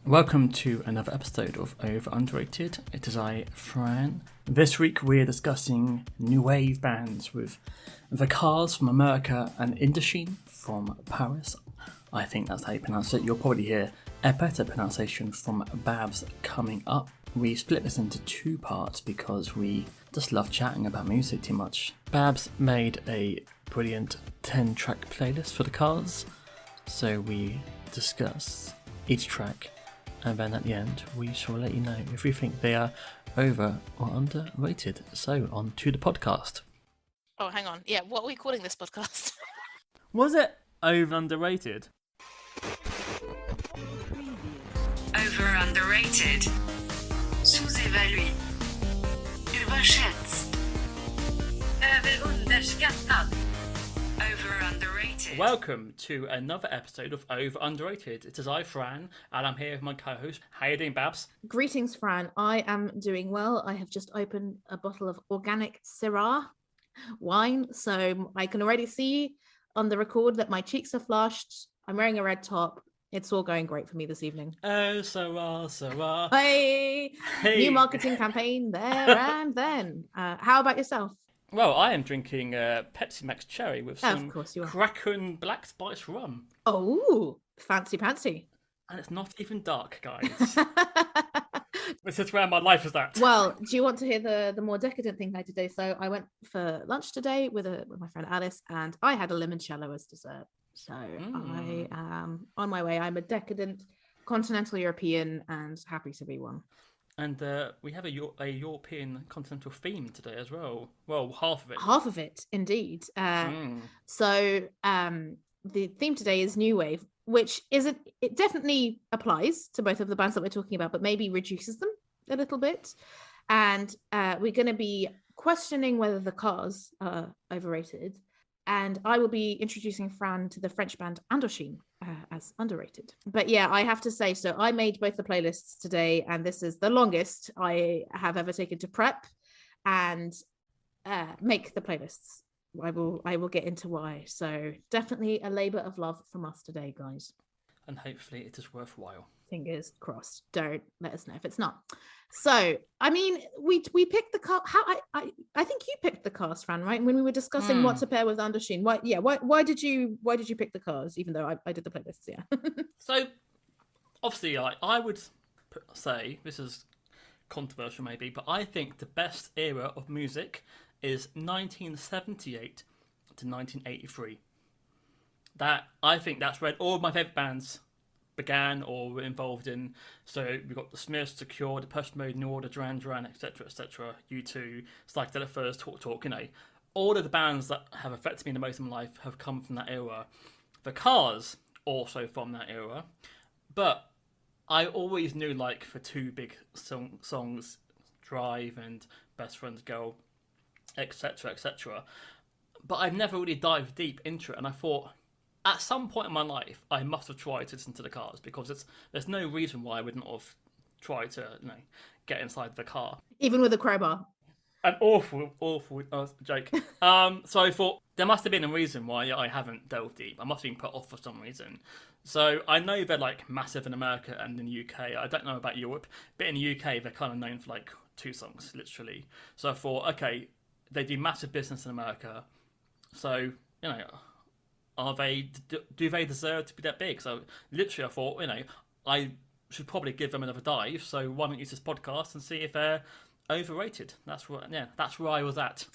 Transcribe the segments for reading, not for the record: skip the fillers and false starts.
Welcome to another episode of Over Underrated. It is I, Fran. This week we're discussing new wave bands with The Cars from America and Indochine from Paris. I think that's how you pronounce it. You'll probably hear a better pronunciation from Babs coming up. We split this into two parts because we just love chatting about music too much. Babs made a brilliant 10-track playlist for The Cars, so we discuss each track. And then at the end, we shall let you know if we think they are over or underrated. So, on to the podcast. Oh, hang on. Yeah, what are we calling this podcast? Was it over underrated? Over underrated. Sous-évalué. Überschätzt. Överunderskattad. Over underrated. Welcome to another episode of Over Underrated. It is I, Fran, and I'm here with my co-host. How are you doing, Babs? Greetings, Fran. I am doing well. I have just opened a bottle of organic Syrah wine, so I can already see on the record that my cheeks are flushed. I'm wearing a red top. It's all going great for me this evening. Oh, Syrah. Hey! New marketing campaign there and then. How about yourself? Well, I am drinking Pepsi Max Cherry with some Of course you are. Kraken Black Spice rum. Oh, fancy pantsy. And it's not even dark, guys. This is where my life is at. Well, do you want to hear the more decadent thing I did today? So I went for lunch today with my friend Alice, and I had a limoncello as dessert. So I am on my way. I'm a decadent continental European and happy to be one. And we have a European continental theme today as well. Well, half of it. Half of it, indeed. So the theme today is new wave, which it definitely applies to both of the bands that we're talking about, but maybe reduces them a little bit. And we're going to be questioning whether the Cars are overrated. And I will be introducing Fran to the French band Indochine as underrated. But yeah, I have to say, so I made both the playlists today, and this is the longest I have ever taken to prep and make the playlists. I will get into why. So definitely a labour of love from us today, guys. And hopefully it is worthwhile. Fingers crossed. Don't let us know if it's not. So, I mean, we picked the cast. I think you picked the cast, Fran, right? When we were discussing what to pair with Indochine. Why did you pick the Cars? Even though I did the playlists, yeah. So, obviously, I would say this is controversial, maybe, but I think the best era of music is 1978 to 1983. I think that's where all of my favourite bands began or were involved in. So we've got the Smiths, The Cure, Depeche Mode, New Order, Duran Duran, etc., etc., U2, Psychedelic Furs, Talk. All of the bands that have affected me the most in my life have come from that era. The Cars also from that era, but I always knew like the two big songs, Drive and Best Friends Go, etc., etc. But I've never really dived deep into it, and I thought, at some point in my life, I must have tried to listen to the Cars because there's no reason why I wouldn't have tried to get inside the car. Even with a crowbar. An awful joke. So I thought there must have been a reason why I haven't delved deep. I must have been put off for some reason. So I know they're like massive in America and in the UK. I don't know about Europe, but in the UK they're kind of known for like two songs, literally. So I thought, okay, they do massive business in America. So, do they deserve to be that big? So literally I thought, I should probably give them another dive. So why don't you use this podcast and see if they're overrated? That's where I was at.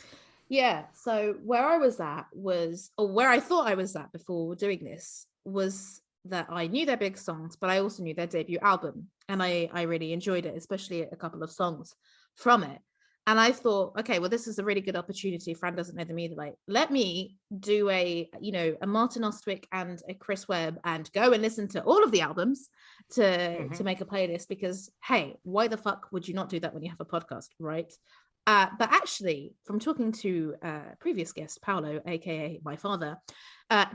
Yeah. So where I was at where I thought I was at before doing this was that I knew their big songs, but I also knew their debut album. And I really enjoyed it, especially a couple of songs from it. And I thought, okay, well, this is a really good opportunity. Fran doesn't know them either. Like, let me do a Martin Ostwick and a Chris Webb and go and listen to all of the albums to make a playlist because, hey, why the fuck would you not do that when you have a podcast, right? But actually, from talking to previous guest, Paolo, aka my father,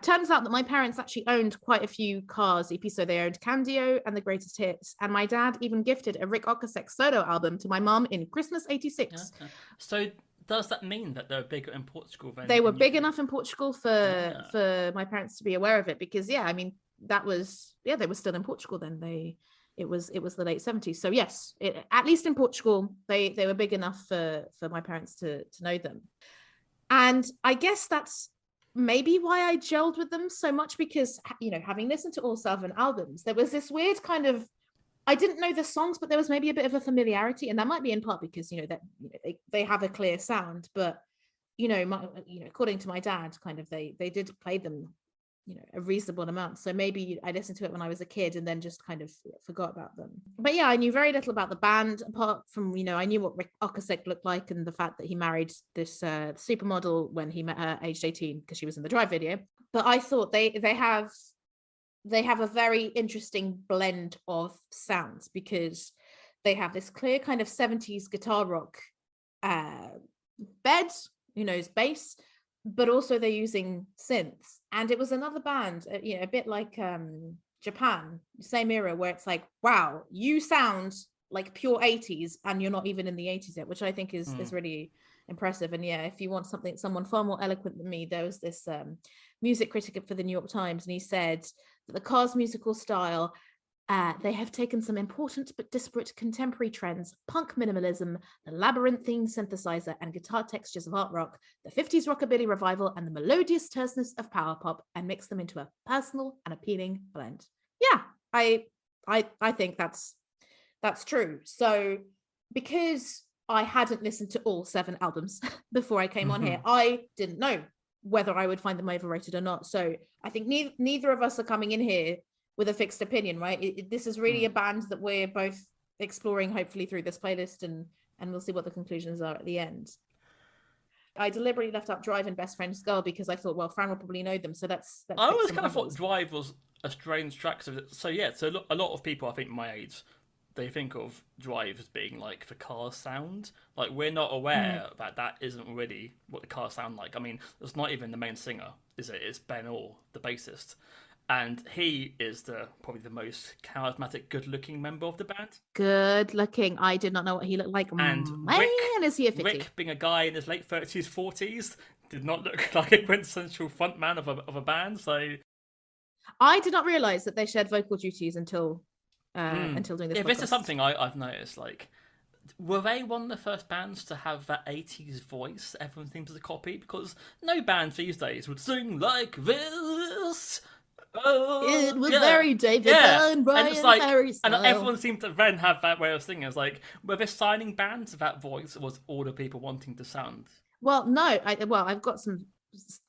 turns out that my parents actually owned quite a few Cars EPs. So they owned Candio and The Greatest Hits. And my dad even gifted a Rick Ocasek solo album to my mum in Christmas '86. Okay. So does that mean that they're bigger in Portugal than they were big enough in Portugal for my parents to be aware of it? Because, they were still in Portugal then. They it was the late 70s. So yes, at least in Portugal, they were big enough for my parents to know them. And I guess that's maybe why I gelled with them so much, because, you know, having listened to all 7 albums, there was this weird kind of, I didn't know the songs, but there was maybe a bit of a familiarity, and that might be in part because, you know, that they have a clear sound, but according to my dad, kind of they did play them, you know, a reasonable amount. So maybe I listened to it when I was a kid and then just kind of forgot about them. But yeah, I knew very little about the band apart from, you know, I knew what Rick Ocasek looked like and the fact that he married this supermodel when he met her aged 18 because she was in the Drive video. But I thought they have a very interesting blend of sounds, because they have this clear kind of 70s guitar rock bed, you know, bass, but also they're using synths. And it was another band, you know, a bit like Japan, same era, where it's like, wow, you sound like pure 80s and you're not even in the 80s yet, which I think is really impressive. And yeah, if you want someone far more eloquent than me, there was this music critic for the New York Times, and he said that the Cars' musical style, they have taken some important but disparate contemporary trends, punk minimalism, the labyrinthine synthesizer and guitar textures of art rock, the 50s rockabilly revival, and the melodious terseness of power pop, and mixed them into a personal and appealing blend. Yeah, I think that's true. So because I hadn't listened to all 7 albums before I came on here, I didn't know whether I would find them overrated or not. So I think neither of us are coming in here with a fixed opinion, right? This is really a band that we're both exploring, hopefully through this playlist, and we'll see what the conclusions are at the end. I deliberately left out Drive and Best Friend's Girl because I thought, well, Fran will probably know them, so that's I always kind of thought Drive was a strange track. So yeah, so a lot of people, I think my age, they think of Drive as being like the Cars sound. Like, we're not aware that isn't really what the Cars sound like. I mean, it's not even the main singer, is it? It's Ben Orr, the bassist. And he is probably the most charismatic, good-looking member of the band. Good-looking. I did not know what he looked like. And man, is he a 50? Rick, being a guy in his late 30s, 40s, did not look like a quintessential frontman of a band. So I did not realise that they shared vocal duties until doing this podcast. Yeah, this is something I've noticed. Like, were they one of the first bands to have that 80s voice everyone seems to copy? Because no band these days would sing like this. It was very David Byrne, Brian and it's like, Ferry style. And everyone seemed to then have that way of singing. It's like, were they signing bands that voice, or was all the people wanting to sound? Well, no. I've got some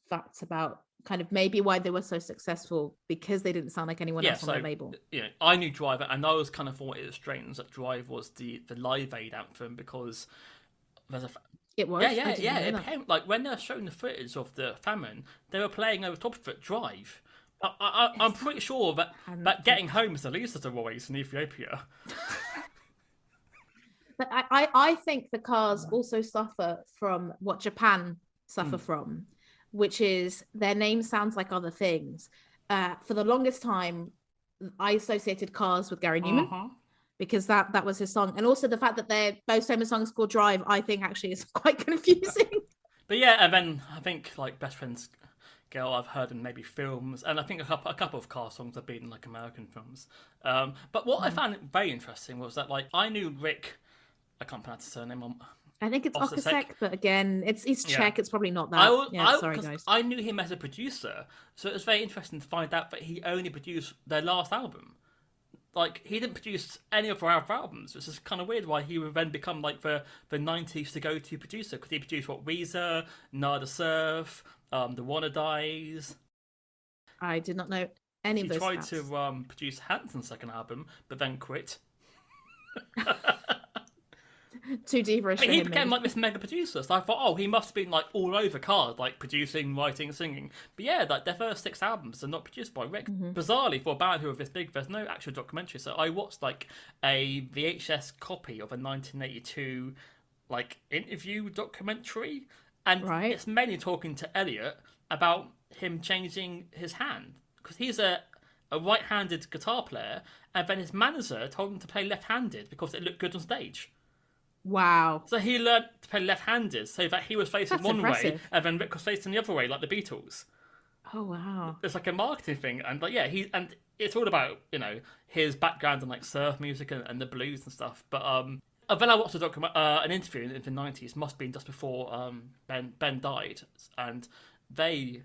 facts about kind of maybe why they were so successful, because they didn't sound like anyone else on the label. You know, I knew Drive, and I was kind of thought it was strange that Drive was the Live Aid anthem, because there's a. It was. Yeah. It became, like, when they're showing the footage of the famine, they were playing over top of it Drive. I'm pretty sure that Getting Home is the least of the worries in Ethiopia. But I think the Cars also suffer from what Japan suffer from, which is their name sounds like other things. For the longest time, I associated Cars with Gary Newman, because that was his song. And also the fact that their most famous song is called Drive, I think actually is quite confusing. But yeah, and then I think like Best Friend's Girl, I've heard in maybe films, and I think a couple of Car songs have been in like American films. But what I found very interesting was that, like, I knew Rick, I can't pronounce his surname. I think it's Ocasek, but again, it's Czech. It's probably not that. Sorry, guys. I knew him as a producer, so it was very interesting to find out that he only produced their last album. Like, he didn't produce any of our albums, which is kind of weird why he would then become like the 90s to go to producer, because he produced Weezer, Nada Surf, The Wanna Dies. I did not know any of those. He tried to produce Hanson's second album, but then quit. Too deep for he became like this mega producer, so I thought, he must have been like all over Cars, like producing, writing, singing. But yeah, like their first 6 albums are not produced by Rick. Bizarrely, for a band who are this big, there's no actual documentary. So I watched like a VHS copy of a 1982 like interview documentary, and it's mainly talking to Elliot about him changing his hand, because he's a right-handed guitar player, and then his manager told him to play left-handed because it looked good on stage. Wow. So he learned to play left-handed so that he was facing one way and then Rick was facing the other way, like the Beatles. Oh, wow. It's like a marketing thing. And like, yeah, it's all about, his background in like surf music and the blues and stuff. But then I watched an interview in the 90s, must have been just before Ben died, and they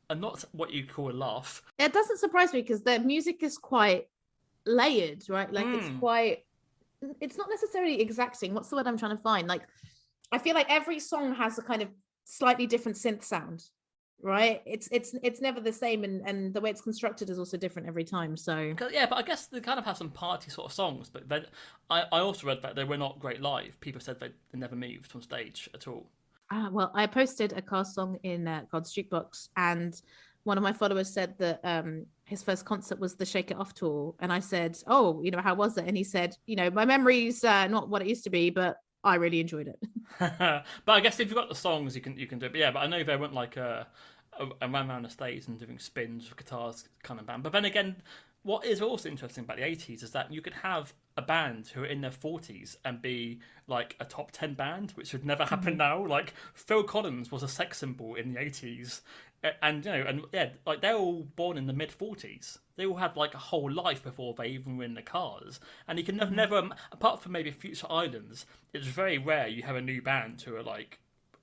are not what you call a laugh. It doesn't surprise me because their music is quite layered, right? Like it's not necessarily exacting. What's the word I'm trying to find? Like, I feel like every song has a kind of slightly different synth sound, right? It's never the same, and the way it's constructed is also different every time. So yeah, but I guess they kind of have some party sort of songs. But then I also read that they were not great live. People said they never moved on stage at all. Well, I posted a Cars song in God's Jukebox, and one of my followers said that his first concert was the Shake It Off tour, and I said, "Oh, how was it?" And he said, "My memory's not what it used to be, but I really enjoyed it." But I guess if you've got the songs, you can do it. But yeah, but I know they weren't like a ran around the stage and doing spins with guitars kind of band. But then again, what is also interesting about the 80s is that you could have a band who are in their 40s and be like a top 10 band, which would never happen now. Like Phil Collins was a sex symbol in the 80s, and like they're all born in the mid 40s. They all had like a whole life before they even were in the Cars, and you can never, apart from maybe Future Islands, it's very rare you have a new band who are like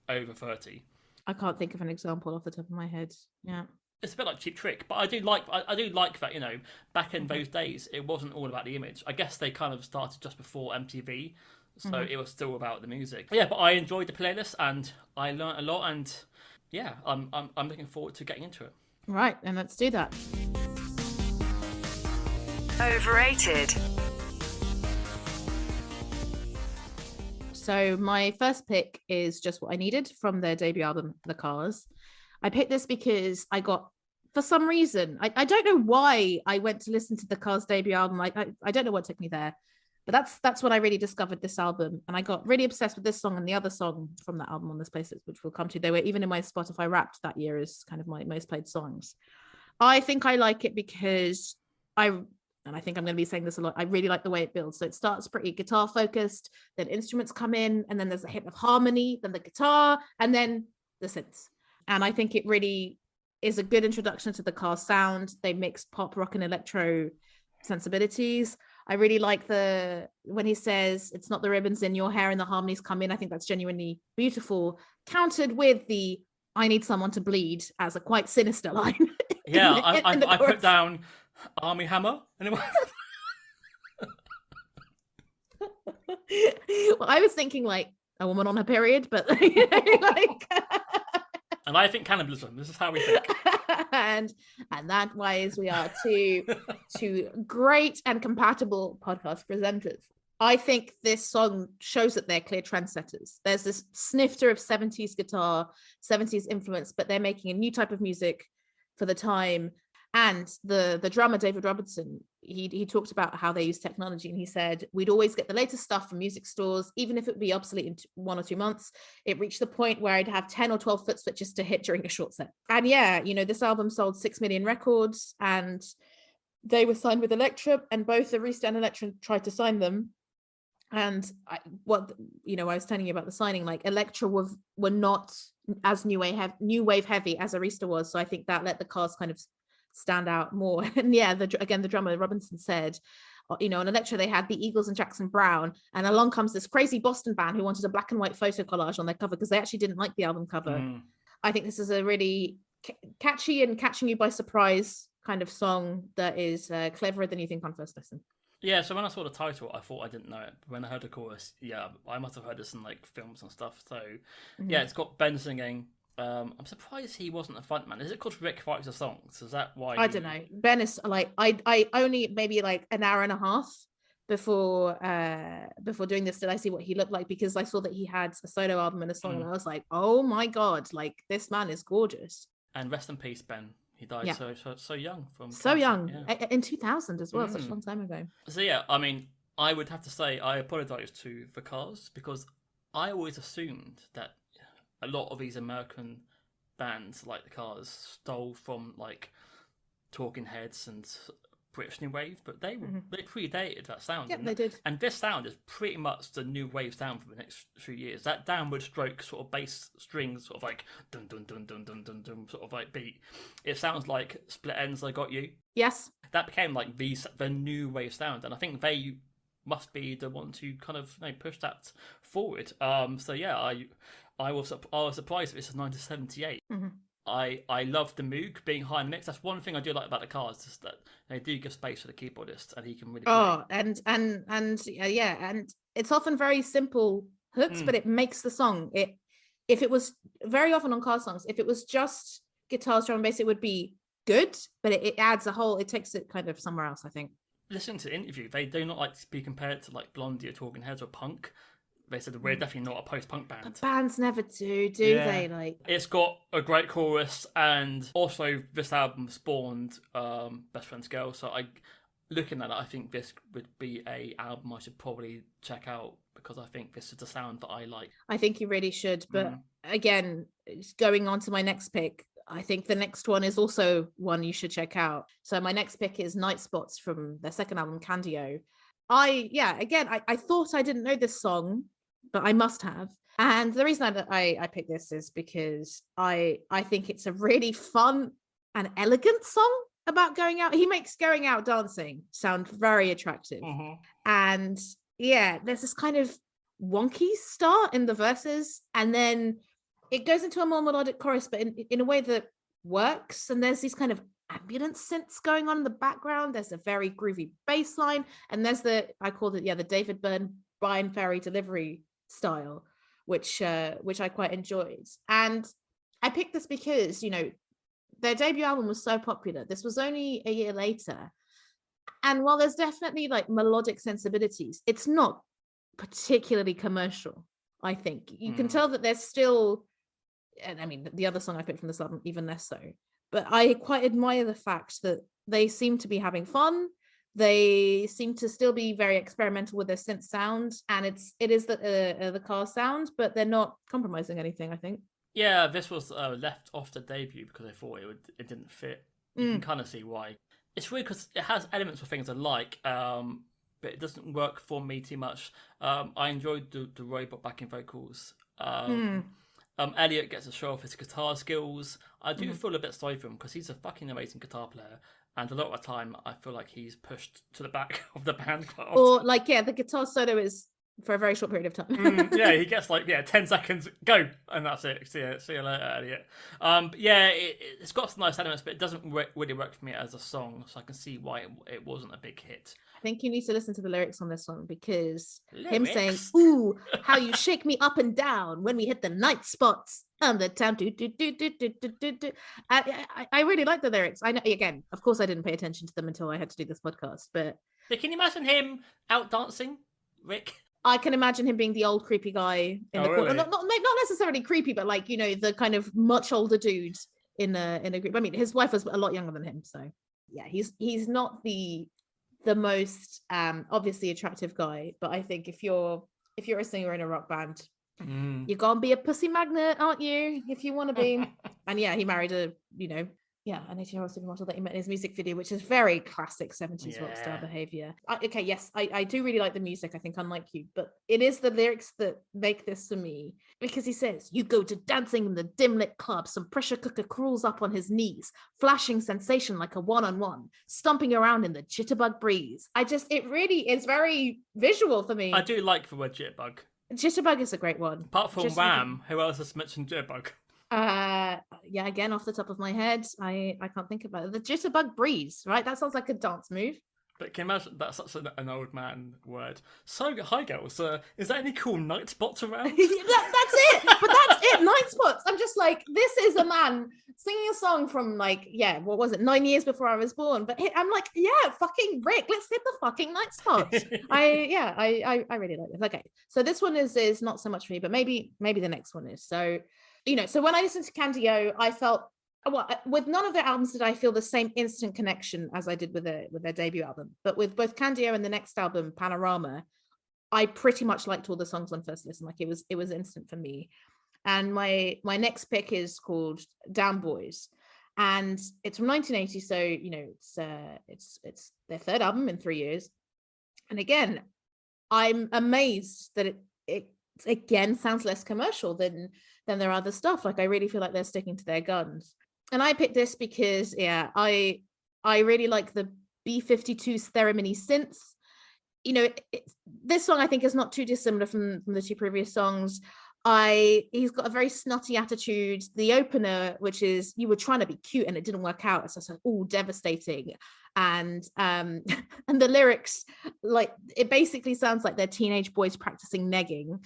over 30. I can't think of an example off the top of my head. Yeah. It's a bit like Cheap Trick, but I do like that, back in those days, it wasn't all about the image. I guess they kind of started just before MTV, so it was still about the music. Yeah, but I enjoyed the playlist, and I learned a lot, and yeah, I'm looking forward to getting into it. Right, and let's do that. Overrated. So my first pick is Just What I Needed from their debut album, The Cars. I picked this because I got, for some reason, I don't know why I went to listen to the Cars debut album. I don't know what took me there, but that's when I really discovered this album. And I got really obsessed with this song and the other song from that album on this playlist, which we'll come to. They were even in my Spotify Wrapped that year as kind of my most played songs. I think I like it because and I think I'm going to be saying this a lot, I really like the way it builds. So it starts pretty guitar focused, then instruments come in, and then there's a hit of harmony, then the guitar, and then the synths. And I think it really is a good introduction to the Cars sound. They mix pop, rock, and electro sensibilities. I really like when he says, "It's not the ribbons in your hair and the harmonies come in." I think that's genuinely beautiful, countered with the "I need someone to bleed" as a quite sinister line. Yeah, I put down Army Hammer. Anyone? Well, I was thinking like a woman on her period, but like. And I think cannibalism. This is how we think. and that wise we are two great and compatible podcast presenters. I think this song shows that they're clear trendsetters. There's this snifter of 70s guitar, 70s influence, but they're making a new type of music for the time. And the drummer, David Robertson, he talked about how they use technology, and he said, we'd always get the latest stuff from music stores, even if it would be obsolete in 1 or 2 months. It reached the point where I'd have 10 or 12 foot switches to hit during a short set. And yeah, this album sold 6 million records, and they were signed with Elektra, and both Arista and Elektra tried to sign them. And I was telling you about the signing, like Elektra were not as new wave heavy as Arista was. So I think that let the Cars kind of stand out more. And yeah, the drummer Robinson said, on Elektra they had the Eagles and Jackson Brown, and along comes this crazy Boston band who wanted a black and white photo collage on their cover because they actually didn't like the album cover. I think this is a really catchy and catching you by surprise kind of song that is cleverer than you think on first listen. Yeah, so when I saw the title, I thought I didn't know it. But when I heard the chorus, yeah, I must have heard this in like films and stuff. So yeah, it's got Ben singing. I'm surprised he wasn't a frontman. Is it because Rick writes the songs? Is that why? I don't know. Ben is like I only maybe like an hour and a half before doing this did I see what he looked like, because I saw that he had a solo album and a song, and I was like, oh my god, like this man is gorgeous. And rest in peace, Ben. He died so young from so cancer. Young in 2000 as well, such a long time ago. So yeah, I mean, I would have to say I apologize to the Cars because I always assumed that a lot of these American bands like the Cars stole from like Talking Heads and British new wave, but they predated that sound. Yeah, and, they did. and this sound is pretty much the new wave sound for the next few years. That downward stroke sort of bass strings, sort of like dun dun dun dun dun dun dun, sort of like beat. It sounds like Split Ends, I Got You. Yes. That became like the new wave sound, and I think they must be the ones who kind of push that forward. So yeah, I was surprised that this is 1978. Mm-hmm. I love the Moog being high in the mix. That's one thing I do like about the cars, is that they do give space for the keyboardist, and he can really play. And yeah, and it's often very simple hooks, but it makes the song. If it was very often on car songs, if it was just guitars, drum and bass, it would be good, but it adds it takes it kind of somewhere else, I think. Listening to the interview, they do not like to be compared to like Blondie or Talking Heads or punk. They said we're definitely not a post-punk band. But bands never do they? Like, it's got a great chorus, and also this album spawned Best Friend's Girl. So looking at it, I think this would be a album I should probably check out, because I think this is the sound that I like. I think you really should. But again, going on to my next pick, I think the next one is also one you should check out. So my next pick is Night Spots from their second album, Candio. I thought I didn't know this song, but I must have. And the reason I picked this is because I think it's a really fun and elegant song about going out. He makes going out dancing sound very attractive. And yeah, there's this kind of wonky start in the verses, and then it goes into a more melodic chorus, but in a way that works. And there's these kind of ambient synths going on in the background. There's a very groovy bass line, and there's I called it the David Byrne, Brian Ferry delivery style, which I quite enjoyed. And I picked this because their debut album was so popular. This was only a year later, and while there's definitely like melodic sensibilities, it's not particularly commercial. I think you can tell that there's still, and I mean the other song I picked from this album even less so, but I quite admire the fact that they seem to be having fun. They seem to still be very experimental with their synth sound, and it is the car sound, but they're not compromising anything, I think. Yeah, this was left off the debut because I thought it didn't fit. You can kind of see why. It's weird because it has elements of things I like, but it doesn't work for me too much. I enjoyed the robot backing vocals. Elliot gets to show off his guitar skills. I do feel a bit sorry for him because he's a fucking amazing guitar player, and a lot of the time I feel like he's pushed to the back of the band quite often. Or like, the guitar solo is for a very short period of time. He gets 10 seconds, go, and that's it. See you later, Elliot. It's got some nice elements, but it doesn't really work for me as a song, so I can see why it wasn't a big hit. I think you need to listen to the lyrics on this one, because him saying, "Ooh, how you shake me up and down when we hit the night spots on the town." I really like the lyrics. I know, again, of course, I didn't pay attention to them until I had to do this podcast. But can you imagine him out dancing, Rick? I can imagine him being the old creepy guy in the corner. Really? Not necessarily creepy, but like the kind of much older dude in a group. I mean, his wife was a lot younger than him, so yeah, he's not the most obviously attractive guy, but I think if you're a singer in a rock band, you're gonna be a pussy magnet, aren't you, if you want to be? And yeah, he married an 18-year-old supermodel that he met in his music video, which is very classic 70s rock star behavior. I do really like the music, I think, unlike you, but it is the lyrics that make this for me, because he says, "You go to dancing in the dim lit club, some pressure cooker crawls up on his knees, flashing sensation like a one-on-one, stomping around in the jitterbug breeze." It really is very visual for me. I do like the word jitterbug. Jitterbug is a great one. Apart from Wham, who else has mentioned jitterbug? Again, off the top of my head, I can't think about it. The jitterbug breeze, right? That sounds like a dance move. But can you imagine that's such an old man word? So, hi girls, is there any cool night spots around? That's it. But that's it. Night spots. I'm just like, this is a man singing a song from what was it, 9 years before I was born? But I'm like, yeah, fucking Rick, let's hit the fucking night spots. I really like this. Okay, so this one is not so much for me, but maybe the next one is. So, so when I listened to Candio, I felt, with none of their albums did I feel the same instant connection as I did with their debut album. But with both Candio and the next album, Panorama, I pretty much liked all the songs on first listen. Like it was instant for me. And my next pick is called Down Boys. and it's from 1980. So it's their third album in 3 years. And again, I'm amazed that it again sounds less commercial than their other stuff. Like I really feel like they're sticking to their guns. And I picked this because I really like the B-52's theremin synth. This song I think is not too dissimilar from the two previous songs. He's got a very snotty attitude. The opener, which is you were trying to be cute and it didn't work out, it's just like, oh, devastating. And and the lyrics, like it basically sounds like they're teenage boys practicing negging.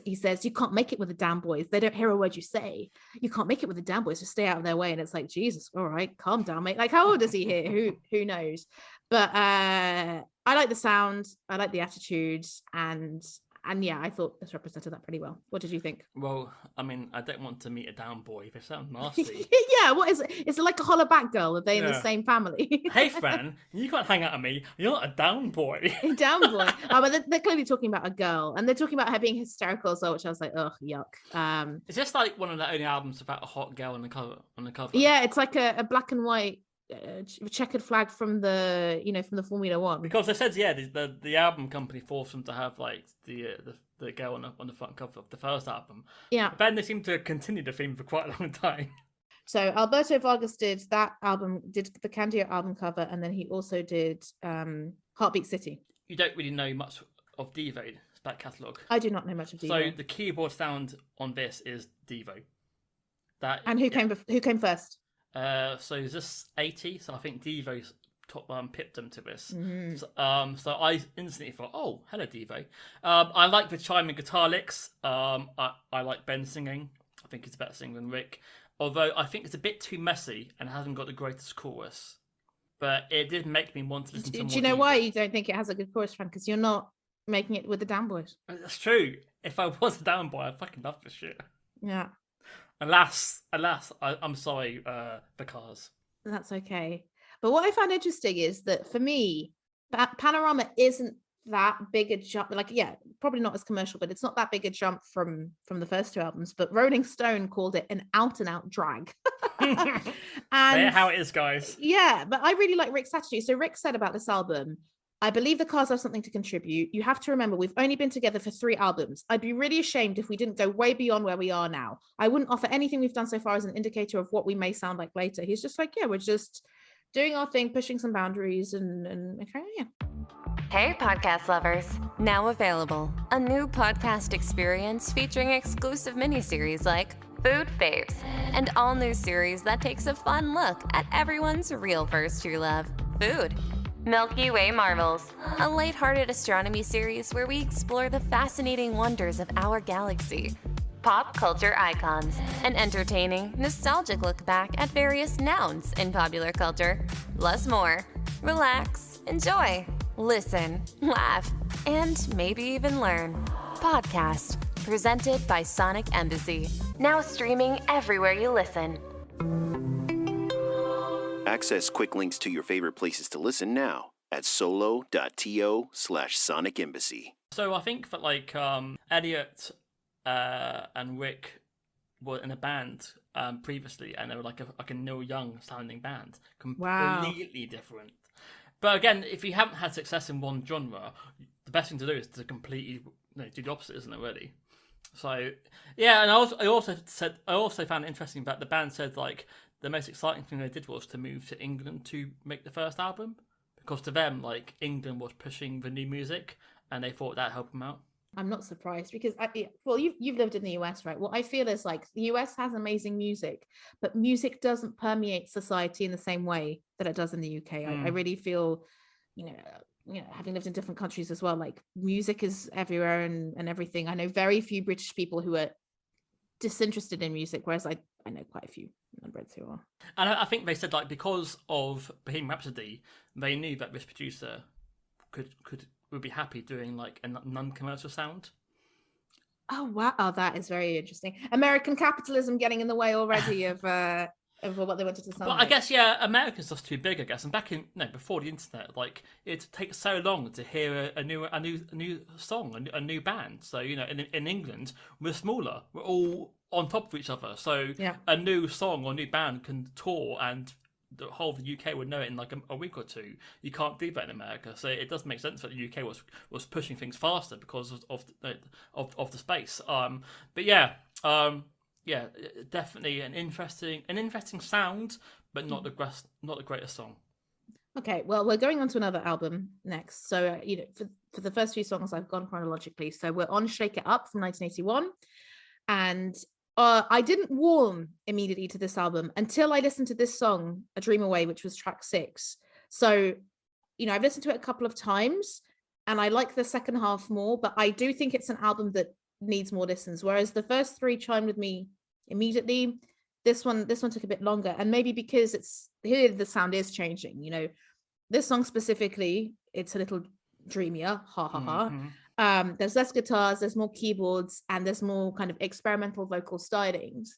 He says, "You can't make it with the damn boys. They don't hear a word you say. You can't make it with the damn boys. Just stay out of their way." And it's like, Jesus, all right, calm down, mate. Like, how old is he here? Who knows? But I like the sound. I like the attitudes, and yeah, I thought this represented that pretty well. What did you think? Well, I mean, I don't want to meet a down boy. They sound nasty. Yeah, what is it? Is it like a holler back girl? Are they in the same family? Hey, Fran, you can't hang out with me. You're not a down boy. A down boy. Oh, but they're clearly talking about a girl, and they're talking about her being hysterical as well, which I was like, ugh, yuck. It's just like one of the only albums about a hot girl on the cover. Yeah, it's like a black and white checkered flag from the from the Formula One. Because they said the album company forced them to have like the girl on the front cover of the first album. Yeah. But then they seem to continue the theme for quite a long time. So Alberto Vargas did that album, did the Candio album cover, and then he also did Heartbeat City. You don't really know much of Devo's back catalogue. I do not know much of Devo. So the keyboard sound on this is Devo. And who came first? So is this 80? So I think Devo's pipped them to this. Mm-hmm. So I instantly thought, oh, hello Devo. I like the chiming guitar licks. I like Ben singing. I think he's a better singer than Rick. Although I think it's a bit too messy and hasn't got the greatest chorus. But it did make me want to listen to more. Do you know why you don't think it has a good chorus, Fran? Because you're not making it with the Down Boys. That's true. If I was a Down Boy, I'd fucking love this shit. Yeah. Alas, I'm sorry, the Cars. That's okay. But what I found interesting is that for me, Panorama isn't that big a jump. Like, yeah, probably not as commercial, but it's not that big a jump from the first two albums. But Rolling Stone called it an out-and-out drag. And how it is, guys. Yeah, but I really like Rick's attitude. So Rick said about this album, I believe the Cars have something to contribute. You have to remember, we've only been together for 3 albums. I'd be really ashamed if we didn't go way beyond where we are now. I wouldn't offer anything we've done so far as an indicator of what we may sound like later. He's just like, yeah, we're just doing our thing, pushing some boundaries and okay, yeah. Hey, podcast lovers. Now available. A new podcast experience featuring exclusive miniseries like Food Faves, and all new series that takes a fun look at everyone's real first true love, food. Milky Way Marvels, a lighthearted astronomy series where we explore the fascinating wonders of our galaxy. Pop culture icons, an entertaining, nostalgic look back at various nouns in popular culture, plus more. Relax, enjoy, listen, laugh, and maybe even learn. Podcast, presented by Sonic Embassy. Now streaming everywhere you listen. Access quick links to your favorite places to listen now at solo.to/Sonic Embassy. So I think that like Elliot and Rick were in a band previously, and they were like a Neil Young sounding band, completely different. But again, if you haven't had success in one genre, the best thing to do is to completely do the opposite, isn't it? Really. So yeah, and I also found it interesting that the band said like the most exciting thing they did was to move to England to make the first album, because to them like England was pushing the new music, and they thought that'd help them out. I'm not surprised because you've lived in the US, right? What I feel is like the US has amazing music, but music doesn't permeate society in the same way that it does in the UK. I really feel, having lived in different countries as well, like music is everywhere and everything. I know very few British people who are disinterested in music, whereas I know quite a few Brits who are. And I think they said like because of Bohemian Rhapsody, they knew that this producer would be happy doing like a non-commercial sound. Oh wow, that is very interesting. American capitalism getting in the way already of of what they wanted to sound But like. I guess America's just too big. I guess, and back in before the internet, like it takes so long to hear a new song, a new band. So in England, we're smaller. We're all on top of each other. So Yeah. a new song or new band can tour, and the whole of the UK would know it in like a week or two. You can't do that in America. So it does make sense that the UK was pushing things faster because of the space. But yeah. Yeah, definitely an interesting sound, but not the greatest song. Okay, well, we're going on to another album next. So, for the first few songs, I've gone chronologically. So we're on Shake It Up from 1981. And I didn't warm immediately to this album until I listened to this song, A Dream Away, which was track 6. So, I've listened to it a couple of times and I like the second half more, but I do think it's an album that needs more listens. Whereas the first 3 chimed with me immediately. This one took a bit longer, and maybe because here the sound is changing. This song specifically, it's a little dreamier, ha ha ha. There's less guitars, there's more keyboards, and there's more kind of experimental vocal stylings.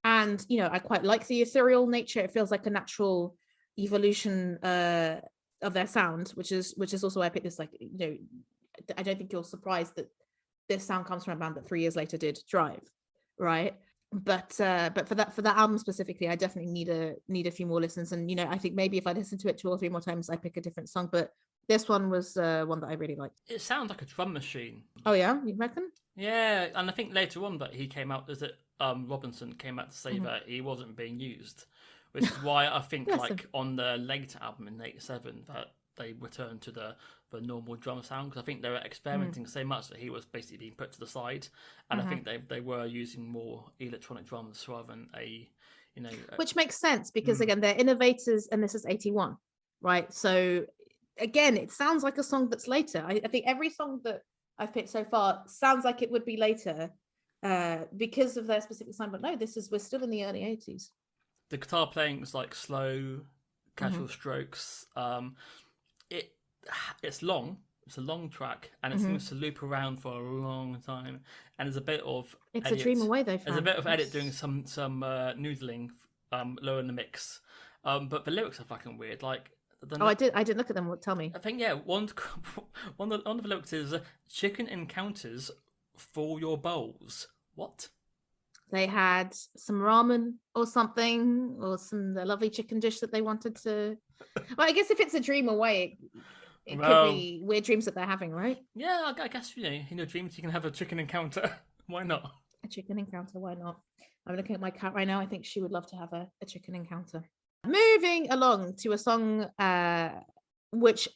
And I quite like the ethereal nature. It feels like a natural evolution of their sound, which is also why I picked this. Like, I don't think you're surprised that this sound comes from a band that 3 years later did Drive, right? But for that album specifically, I definitely need a few more listens. And I think maybe if I listen to it 2 or 3 more times, I pick a different song. But this one was one that I really liked. It sounds like a drum machine. Oh yeah, you reckon? Yeah, and I think later on that he came out, Robinson came out to say that he wasn't being used, which is why I think on the later album in '87 that they returned to the normal drum sound, because I think they were experimenting so much that he was basically being put to the side, and I think they were using more electronic drums rather than which makes sense because again they're innovators, and this is 81, right? So again, it sounds like a song that's later. I think every song that I've picked so far sounds like it would be later because of their specific sound, but no, we're still in the early 80s. The guitar playing was like slow, casual strokes. It's long. It's a long track, and it seems to loop around for a long time. And there's a bit of it's edit. A Dream Away though. There's a bit of edit doing some noodling lower in the mix. But the lyrics are fucking weird. Like I didn't look at them. Tell me. I think one of the lyrics is chicken encounters for your bowls. What? They had some ramen or something, or the lovely chicken dish that they wanted to. Well, I guess if it's a dream away, it could be weird dreams that they're having, right? Yeah, I guess in your dreams you can have a chicken encounter. Why not? A chicken encounter, why not? I'm looking at my cat right now. I think she would love to have a chicken encounter. Moving along to a song which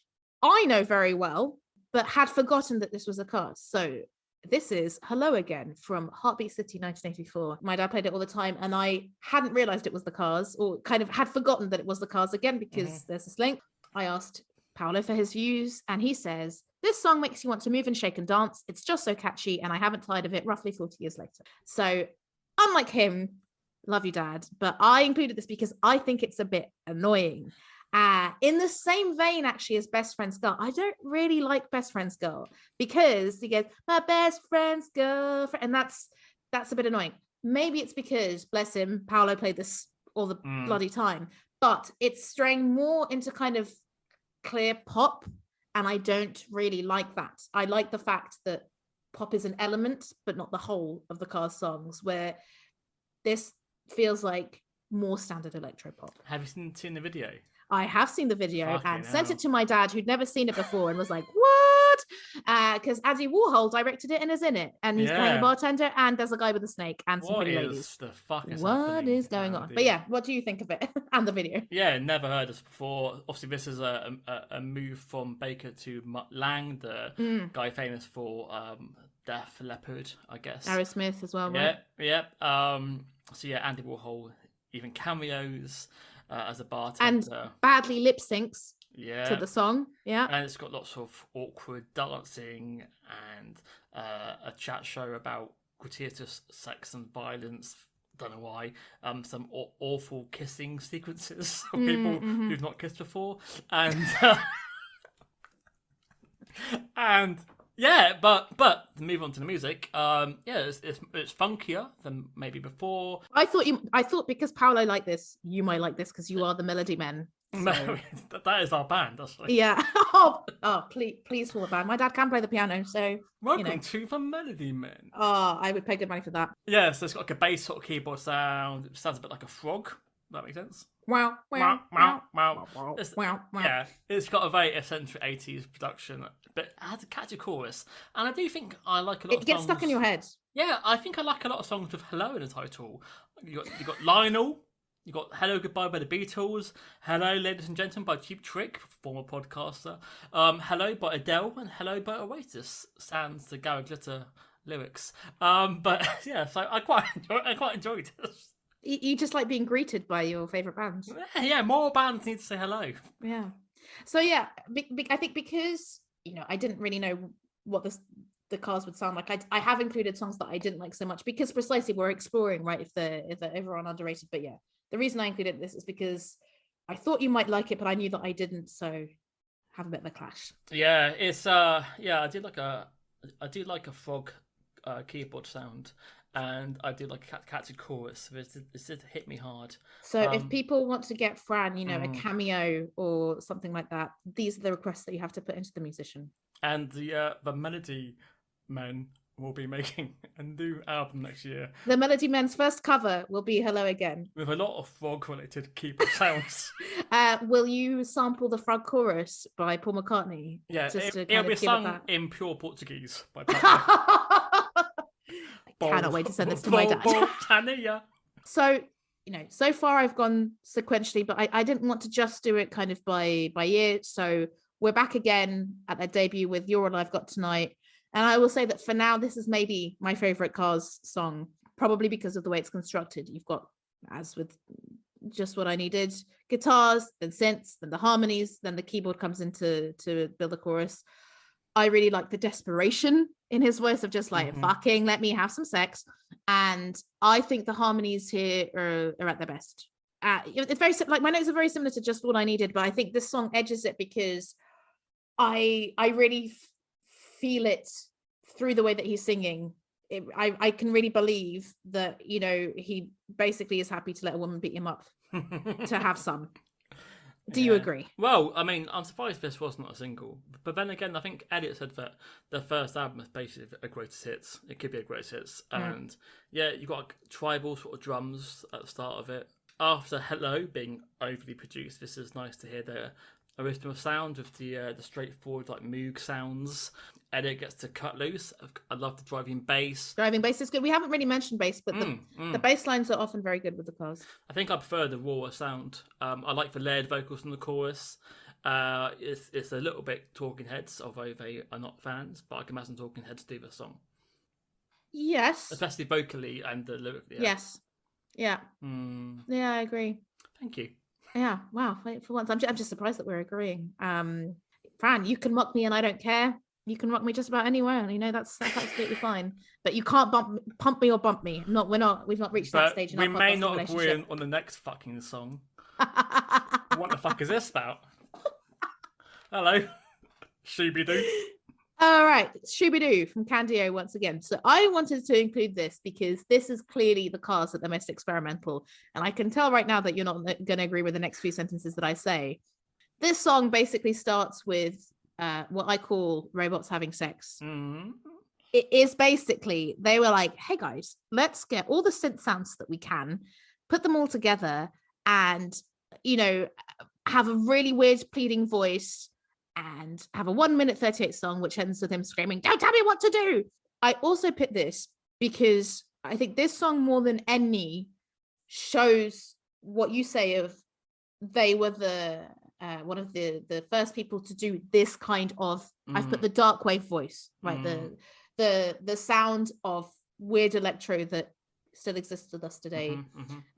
I know very well, but had forgotten that this was a cast. So this is Hello Again from Heartbeat City 1984. My dad played it all the time, and I hadn't realized it was the Cars, or kind of had forgotten that it was the Cars again, because there's this link. I asked Paolo for his views, and he says, this song makes you want to move and shake and dance. It's just so catchy, and I haven't tired of it roughly 40 years later. So unlike him, love you, Dad, but I included this because I think it's a bit annoying. In the same vein, actually, as Best Friend's Girl, I don't really like Best Friend's Girl because he goes, my best friend's girlfriend, and that's a bit annoying. Maybe it's because, bless him, Paolo played this all the bloody time, but it's straying more into kind of clear pop, and I don't really like that. I like the fact that pop is an element, but not the whole of the Cars songs, where this feels like more standard electro pop. Have you seen the video? I have seen the video and sent hell. it to my dad, who'd never seen it before, and was like, what? Because Andy Warhol directed it and is in it, and he's playing a bartender, and there's a guy with a snake and some pretty ladies. The fuck is what happening? is going on? But yeah, what do you think of it and the video? Yeah, never heard this before. Obviously, this is a move from Baker to Mutt Lang, the guy famous for Def Leppard, I guess. Aerosmith as well, right? Yeah. So yeah, Andy Warhol even cameos as a bartender. And badly lip syncs to the song. Yeah. And it's got lots of awkward dancing and a chat show about gratuitous sex and violence. Don't know why. Some awful kissing sequences of people who've not kissed before. And and yeah, but to move on to the music, it's funkier than maybe before. I thought because Paolo liked this, you might like this because you are the Melody Men. So. That is our band, actually. Yeah. Please for the band. My dad can play the piano, so Welcome to the Melody Men. Oh, I would pay good money for that. Yeah, so it's got like a bass sort of keyboard sound. It sounds a bit like a frog. That makes sense. Wow, wow, Wow, wow, wow. wow. Yeah, it's got a very eccentric 80s production, but it has a catchy chorus. And I do think I like a lot of songs. It gets stuck in your head. Yeah, I think I like a lot of songs with hello in the title. You got Lionel, you got Hello Goodbye by the Beatles, Hello Ladies and Gentlemen by Cheap Trick, former podcaster, Hello by Adele, and Hello by Oasis, sans the Gary Glitter lyrics. But yeah, so I quite enjoyed this. You just like being greeted by your favorite band. Yeah, more bands need to say hello. Yeah. So yeah, I think because I didn't really know what the cars would sound like. I have included songs that I didn't like so much because precisely we're exploring, right, if they're overall underrated. But yeah, the reason I included this is because I thought you might like it, but I knew that I didn't. So have a bit of a clash. Yeah, it's I do like a frog keyboard sound. And I do like a catchy chorus. It did hit me hard. So if people want to get Fran, a cameo or something like that, these are the requests that you have to put into the musician. And the Melody Men will be making a new album next year. The Melody Men's first cover will be Hello Again. With a lot of frog-related keyboard sounds. Will you sample the frog chorus by Paul McCartney? Yeah, it'll be sung in pure Portuguese by Paul. Cannot wait to send this to my dad. So, so far I've gone sequentially, but I didn't want to just do it kind of by ear. So we're back again at their debut with You're All I've Got Tonight. And I will say that for now, this is maybe my favorite Cars song, probably because of the way it's constructed. You've got, as with Just What I Needed, guitars, then synths, then the harmonies, then the keyboard comes in to build the chorus. I really like the desperation in his voice of just like, fucking let me have some sex. And I think the harmonies here are at their best. It's very, like, my notes are very similar to Just What I Needed, but I think this song edges it because I really feel it through the way that he's singing. I can really believe that, he basically is happy to let a woman beat him up to have some. Do you agree? Well, I mean, I'm surprised this was not a single. But then again, I think Elliot said that the first album is basically a greatest hits. It could be a greatest hits. And you've got tribal sort of drums at the start of it. After Hello being overly produced, this is nice to hear the original sound with the straightforward like Moog sounds. Elliot gets to cut loose. I love the driving bass. Driving bass is good. We haven't really mentioned bass, but the bass lines are often very good with the Cars. I think I prefer the rawer sound. I like the layered vocals in the chorus. It's a little bit Talking Heads, although they are not fans, but I can imagine Talking Heads do the song. Yes. Especially vocally and lyrically. Yes. Yeah. Yeah, I agree. Thank you. Yeah. Wow. For once, I'm just surprised that we're agreeing. Fran, you can mock me and I don't care. You can rock me just about anywhere. That's absolutely fine. But you can't pump me or bump me. We've not reached that stage in our podcast. We may not agree on the next fucking song. What the fuck is this about? Hello. Shooby-doo. All right. Shooby-doo from Candio once again. So I wanted to include this because this is clearly the Cars that are most experimental. And I can tell right now that you're not going to agree with the next few sentences that I say. This song basically starts with what I call robots having sex. It is basically, they were like, hey guys, let's get all the synth sounds that we can, put them all together and, have a really weird pleading voice and have a 1 minute 38 song, which ends with him screaming, don't tell me what to do. I also picked this because I think this song more than any shows what you say of they were one of the first people to do this kind of I've put the dark wave voice, right? The sound of weird electro that still exists with us today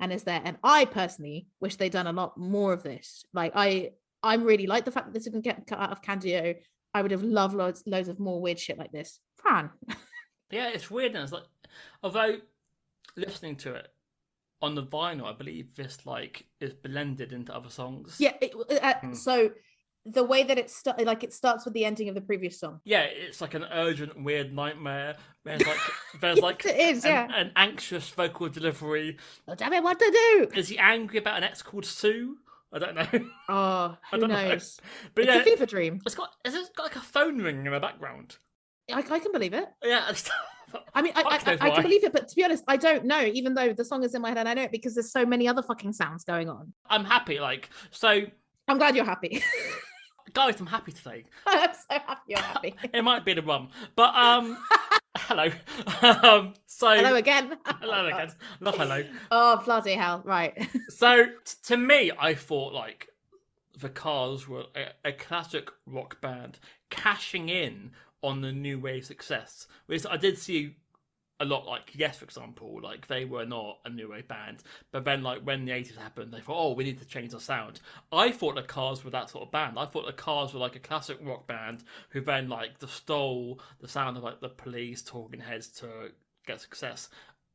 and is there. And I personally wish they'd done a lot more of this. Like I really like the fact that this didn't get cut out of Candio. I would have loved loads of more weird shit like this. Fran. Yeah, it's weird. And it's like, although listening to it on the vinyl, I believe this is blended into other songs. Yeah. So the way that it starts with the ending of the previous song. Yeah, it's like an urgent, weird nightmare. There's like it is, an anxious vocal delivery. Oh, tell me what to do. Is he angry about an ex called Sue? I don't know. Oh, who knows? But It's yeah, a fever dream. it's got like a phone ringing in the background. I can believe it. Yeah. I mean, I can believe it, but to be honest, I don't know, even though the song is in my head and I know it because there's so many other fucking sounds going on. I'm happy, so... I'm glad you're happy. Guys, I'm happy today. I'm so happy you're happy. It might be the rum, but, hello. Hello again. Hello again. Not hello. Oh, bloody hell. Right. So, to me, I thought, like, the Cars were a classic rock band cashing in on the new wave success. Which I did see a lot, like, Yes, for example, like, they were not a new wave band, but then, like, when the 80s happened, they thought, oh, we need to change our sound. I thought the Cars were that sort of band. I thought the Cars were, like, a classic rock band who then, like, stole the sound of, like, the Police, Talking Heads to get success.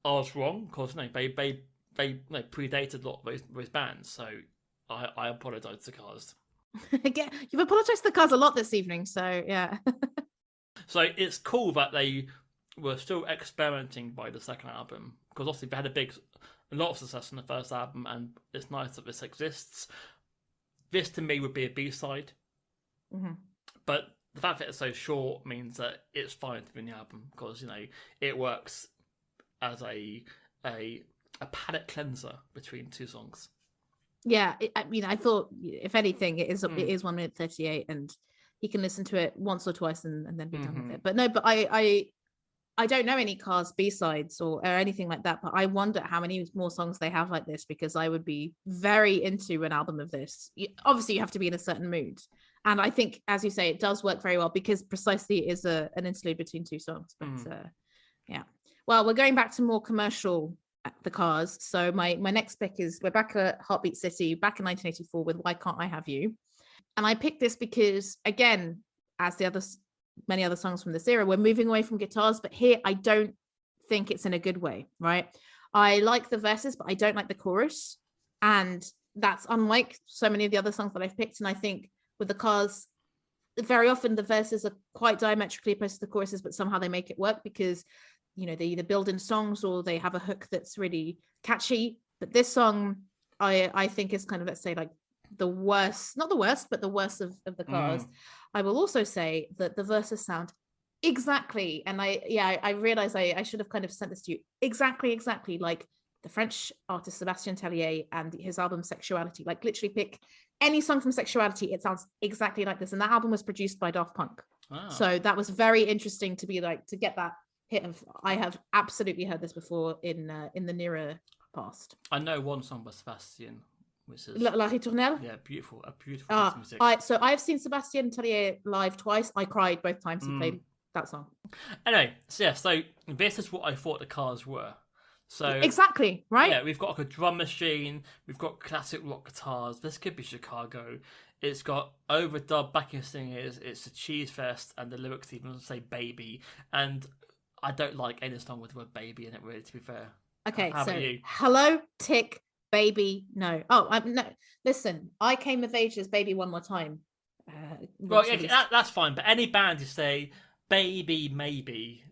I was wrong, because, no, they predated a lot of those bands, so I apologise to the Cars. Again, you've apologised to the Cars a lot this evening, so, yeah. So it's cool that they were still experimenting by the second album, because obviously they had a lot of success in the first album, and it's nice that this exists. This to me would be a B-side, but the fact that it's so short means that it's fine to be in the album, because it works as a palate cleanser between two songs. Yeah, I mean, I thought if anything, it is 1 minute 38, and you can listen to it once or twice and then be done with it. But no, but I don't know any Cars B-sides or anything like that, but I wonder how many more songs they have like this, because I would be very into an album of this. Obviously, you have to be in a certain mood. And I think, as you say, it does work very well because precisely it is an interlude between two songs. But yeah. Well, we're going back to more commercial, the Cars. So my next pick is, we're back at Heartbeat City, back in 1984 with Why Can't I Have You? And I picked this because, again, as many other songs from this era, we're moving away from guitars, but here I don't think it's in a good way, right? I like the verses, but I don't like the chorus, and that's unlike so many of the other songs that I've picked. And I think with the Cars, very often the verses are quite diametrically opposed to the choruses, but somehow they make it work because they either build in songs or they have a hook that's really catchy. But this song I think is kind of, let's say, like the worst, not the worst, but the worst of the Cars. I will also say that the verses sound exactly, and I realize I should have kind of sent this to you, exactly like the French artist Sébastien Tellier and his album Sexuality. Like, literally pick any song from Sexuality, it sounds exactly like this. And that album was produced by Daft Punk. So that was very interesting to get that hit. And I have absolutely heard this before in the nearer past. I know one song by Sébastien, which is La Ritournelle. Yeah, beautiful piece of music. So I've seen Sébastien Tellier live twice. I cried both times he played that song. Anyway, so this is what I thought the Cars were. So exactly, right? Yeah, we've got like a drum machine, we've got classic rock guitars. This could be Chicago. It's got overdub backing singers. It's a cheese fest, and the lyrics even say "baby." And I don't like any song with the word "baby" in it, really. To be fair. Okay, How so about you? Hello, Tick, Baby, no. Oh, no. Listen, I Came of Age as Baby One More Time. Well, yeah, that's fine. But any band you say "baby," maybe.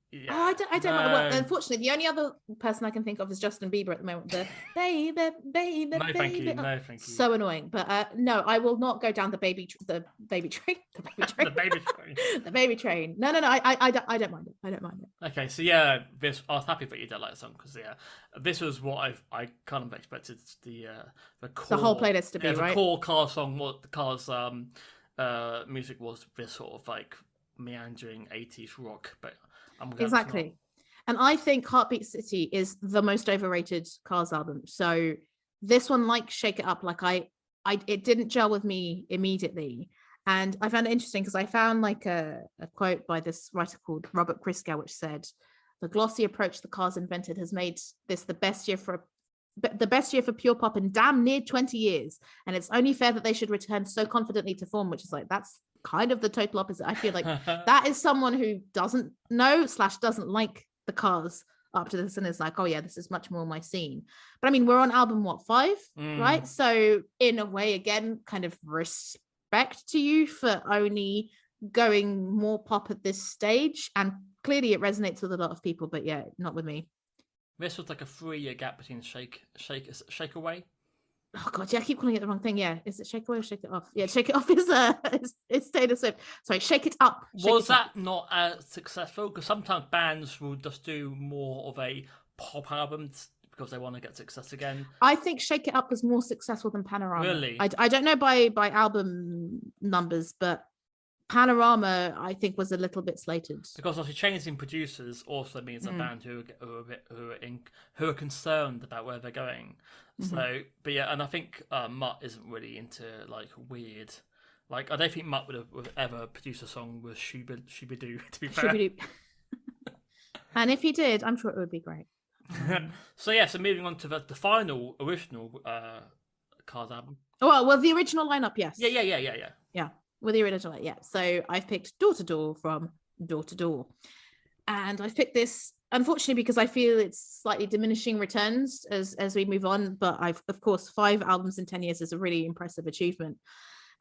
Yeah, I don't mind. Well, unfortunately, the only other person I can think of is Justin Bieber at the moment. The baby, No, baby. thank you. No, thank you. So annoying. But no, I will not go down the baby train. The baby train. The baby train. No. I don't mind it. I don't mind it. Okay, so yeah, I was happy that you did like the song, because this was what I kind of expected the core, the whole playlist to be, the right? core Cars song, what the Cars music was, this sort of like meandering 80s rock, but I'm glad exactly. And I think Heartbeat City is the most overrated Cars album. So this one, like Shake It Up, like it didn't gel with me immediately. And I found it interesting because I found like a quote by this writer called Robert Christgau, which said, "The glossy approach the Cars invented has made this the best year for pure pop in damn near 20 years. And it's only fair that they should return so confidently to form," which is like, that's kind of the total opposite. I feel like that is someone who doesn't know / doesn't like the Cars up to this and is like, oh yeah, this is much more my scene. But I mean, we're on album 5, right? So in a way, again, kind of disrespect to you for only going more pop at this stage, and clearly it resonates with a lot of people, but yeah, not with me. This was like a 3-year gap between Shake Away. Oh god, yeah, I keep calling it the wrong thing. Yeah, is it Shake Away or Shake It Off? Yeah, Shake It Off is it's Taylor Swift. Sorry, Shake It Up. Was that not as successful? Because sometimes bands will just do more of a pop album because they want to get success again. I think Shake It Up was more successful than Panorama. Really? I don't know by album numbers, but Panorama I think was a little bit slated. Because obviously changing producers also means a band who are concerned about where they're going. So, but yeah, and I think Mutt isn't really into like weird. Like I don't think Mutt would ever produce a song with Shooby-Doo. To be fair. Shooby-Doo. And if he did, I'm sure it would be great. So yeah, so moving on to the final original Cars album. Oh well, the original lineup, yes. Yeah. With the original, yeah. So I've picked Door to Door from Door to Door. And I've picked this, unfortunately, because I feel it's slightly diminishing returns as we move on. But of course, 5 albums in 10 years is a really impressive achievement.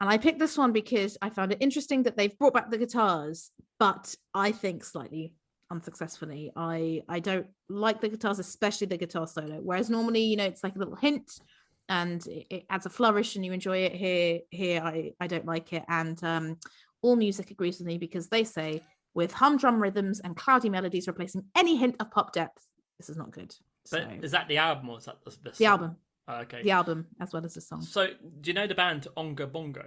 And I picked this one because I found it interesting that they've brought back the guitars, but I think slightly unsuccessfully. I don't like the guitars, especially the guitar solo. Whereas normally, it's like a little hint and it adds a flourish and you enjoy it. Here I don't like it. And All Music agrees with me because they say, with humdrum rhythms and cloudy melodies replacing any hint of pop depth, this is not good. But So, is that the album or is that the album? Okay. The album as well as the song. So do you know the band Onga Bongo?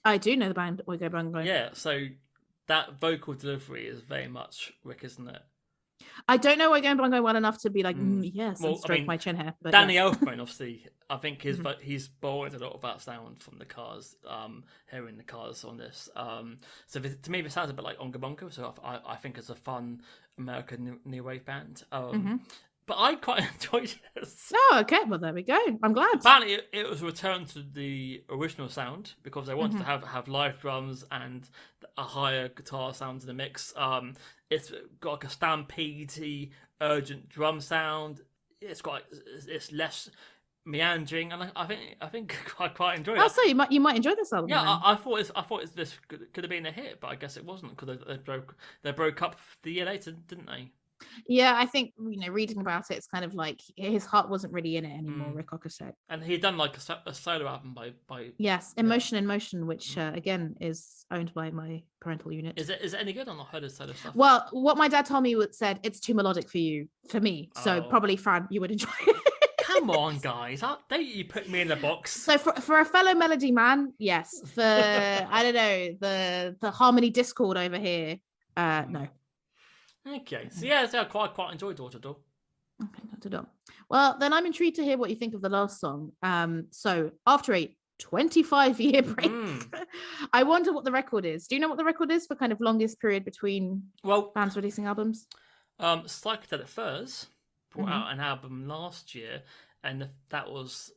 I do know the band Oingo Boingo. Yeah, so that vocal delivery is very much Rick, isn't it? I don't know Oingo Boingo well enough to be like, yes, Well, and stroke my chin hair. But Danny yeah. Elfman, obviously, I think he's borrowed a lot of that sound from the Cars, hearing the Cars on this. So to me, this sounds a bit like Onga Bongo, so I think it's a fun American new wave band. But I quite enjoyed this. Oh, okay. Well, there we go. I'm glad. Apparently, it was a return to the original sound because they wanted to have live drums and a higher guitar sound in the mix. It's got like a stampede-y, urgent drum sound. It's less meandering, and I think I quite enjoy it. Oh, so you might enjoy this album. Yeah, then. I thought this could have been a hit, but I guess it wasn't because they broke up the year later, didn't they? Yeah, I think reading about it, it's kind of like his heart wasn't really in it anymore. Rick Ocasek. And he'd done like a solo album by Yes, Emotion in Motion, which again is owned by my parental unit. Is it any good? I've not heard of solo stuff. Well, what my dad told me said it's too melodic for me. So probably Fran, you would enjoy it. Come on, guys! Don't you put me in the box? So for a fellow melody man, yes. For I don't know the harmony discord over here, no. Okay, so yeah, I quite enjoyed Door to Door. Okay, Door to Door. Well, then I'm intrigued to hear what you think of the last song. So after a 25-year break, I wonder what the record is. Do you know what the record is for kind of longest period between bands releasing albums? Psychedelic Furs brought out an album last year, and that was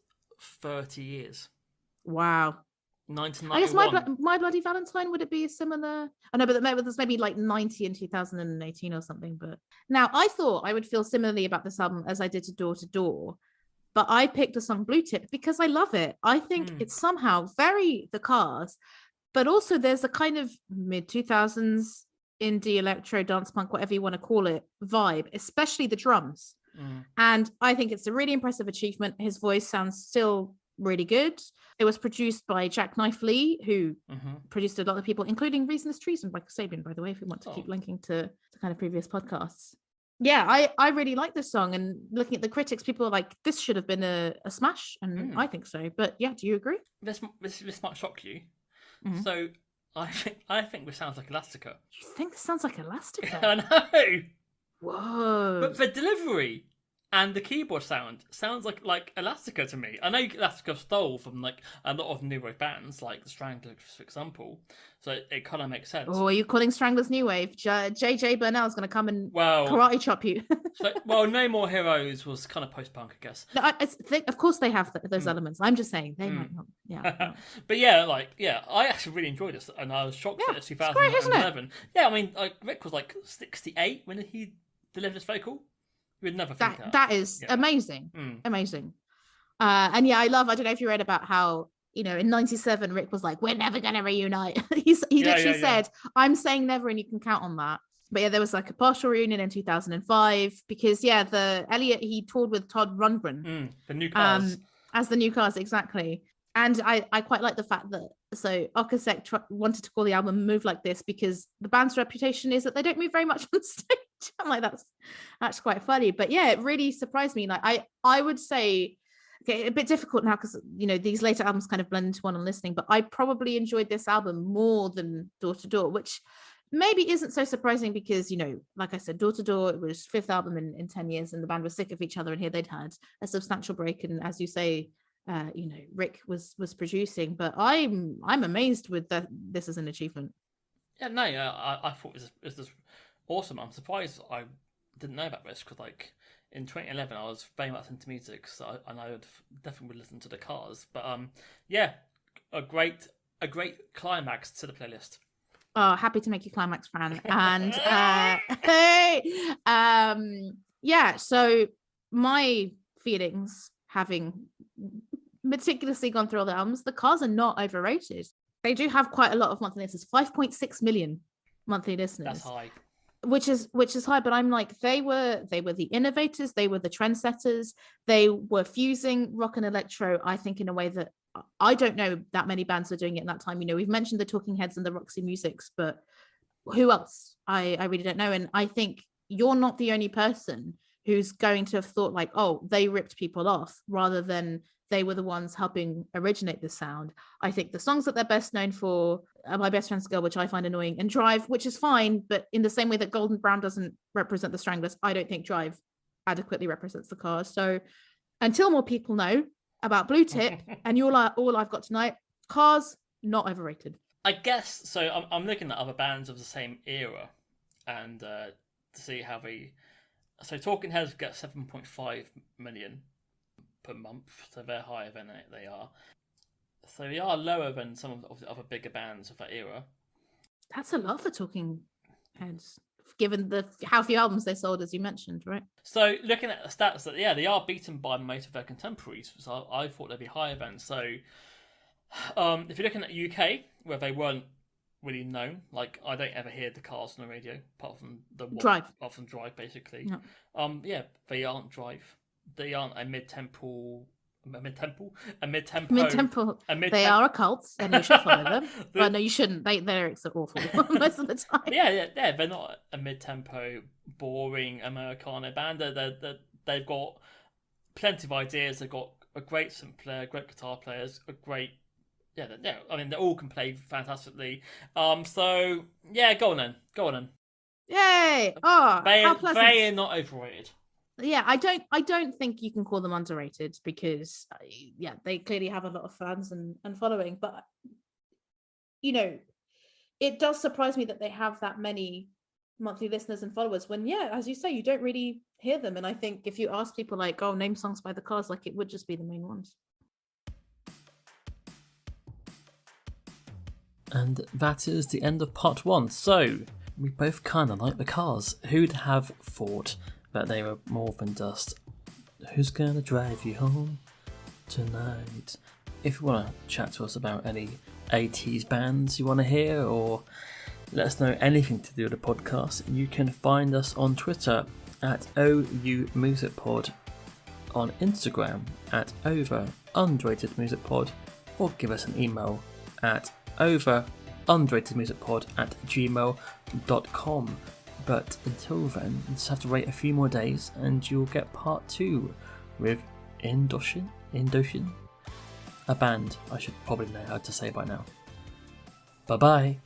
30 years. Wow. 1991. I guess My Bloody Valentine, would it be a similar? I know, but there's maybe like 90 in 2018 or something. But now I thought I would feel similarly about this album as I did to Door, but I picked the song Blue Tip because I love it. I think it's somehow very the Cars, but also there's a kind of mid 2000s indie electro dance punk, whatever you want to call it, vibe, especially the drums. And I think it's a really impressive achievement. His voice sounds still really good. It was produced by Jack Knife Lee, who produced a lot of people, including Reasonless Treason by Kasabian, by the way, if you want to keep linking to kind of previous podcasts. Yeah, I really like this song, and looking at the critics, people are like, this should have been a smash, and I think so. But yeah, do you agree? This might shock you. So I think this sounds like Elastica. You think this sounds like Elastica? I know. Whoa. But the delivery and the keyboard sounds like Elastica to me. I know Elastica stole from like a lot of new wave bands, like the Stranglers, for example. So it kind of makes sense. Oh, are you calling Stranglers new wave? JJ Burnell's going to come and karate chop you. No More Heroes was kind of post-punk, I guess. No, of course they have those elements. I'm just saying they might not. Yeah. But I actually really enjoyed this, and I was shocked that it's 2011. It's great, isn't it? Yeah, I mean, like Rick was like 68 when he delivered his vocal. You would never think that is amazing. Amazing. And yeah, I don't know if you read about how you know, in 97, Rick was like, we're never going to reunite. he literally said, I'm saying never, and you can count on that. But yeah, there was like a partial reunion in 2005 because the Elliot, he toured with Todd Rundgren. The New Cars. As the New Cars, exactly. And I quite like the fact that, so Okasek wanted to call the album Move Like This because the band's reputation is that they don't move very much on stage. I'm like, that's quite funny. But yeah, it really surprised me. Like I would say, okay, a bit difficult now because, you know, these later albums kind of blend into one on listening, but I probably enjoyed this album more than Door to Door, which maybe isn't so surprising because, you know, like I said, Door to Door, it was 5th album in 10 years and the band was sick of each other, and here they'd had a substantial break. And as you say, you know, Rick was producing, but I'm amazed with that. This is an achievement. Yeah, no, I thought it was awesome. I'm surprised I didn't know about this because, like, in 2011 I was very much into music, so I would definitely listen to the Cars. But yeah, a great climax to the playlist. Oh, happy to make you climax, Fran. And yeah, so my feelings, having meticulously gone through all the albums, the Cars are not overrated. They do have quite a lot of monthly listeners, 5.6 million monthly listeners. That's high. Which is high, but I'm like, they were the innovators, they were the trendsetters, they were fusing rock and electro, I think, in a way that I don't know that many bands were doing it in that time. You know, we've mentioned the Talking Heads and the Roxy Musics, but who else? I really don't know. And I think you're not the only person who's going to have thought like, oh, they ripped people off, rather than they were the ones helping originate the sound. I think the songs that they're best known for are My Best Friend's Girl, which I find annoying, and Drive, which is fine, but in the same way that Golden Brown doesn't represent the Stranglers, I don't think Drive adequately represents the Cars. So until more people know about Blue Tip, and you're like, all I've got tonight, Cars, not overrated. I guess so. I'm looking at other bands of the same era, and to see how they. So Talking Heads get 7.5 million per month, so they're higher than they are. So they are lower than some of the other bigger bands of that era. That's a lot for Talking Heads, given how few albums they sold, as you mentioned, right? So looking at the stats, that they are beaten by most of their contemporaries. So I thought they'd be higher than. So if you're looking at UK, where they weren't really known, like I don't ever hear the Cars on the radio apart from Drive. Apart from Drive, basically. No. They aren't Drive. They aren't a mid-tempo. They are a cult, and you should follow them. But no, you shouldn't. Their lyrics are awful most of the time. Yeah, they're not a mid-tempo, boring Americana band. They've got plenty of ideas. They've got a great synth player, great guitar players, a great. I mean, they all can play fantastically. So yeah, go on then. Yay! Oh, how pleasant. They are not overrated. Yeah, I don't think you can call them underrated because they clearly have a lot of fans and following, but you know, it does surprise me that they have that many monthly listeners and followers when, as you say, you don't really hear them. And I think if you ask people like, oh, name songs by the Cars, like it would just be the main ones. And that is the end of part 1. So we both kind of like the Cars. Who'd have thought that they were more than just who's gonna drive you home tonight? If you want to chat to us about any 80s bands you want to hear, or let us know anything to do with the podcast, you can find us on Twitter at OUMusicPod, on Instagram at overunderatedmusicpod, or give us an email at overunderatedmusicpod@gmail.com. But until then, you just have to wait a few more days and you'll get part 2 with Indochine, a band I should probably know how to say by now. Bye bye.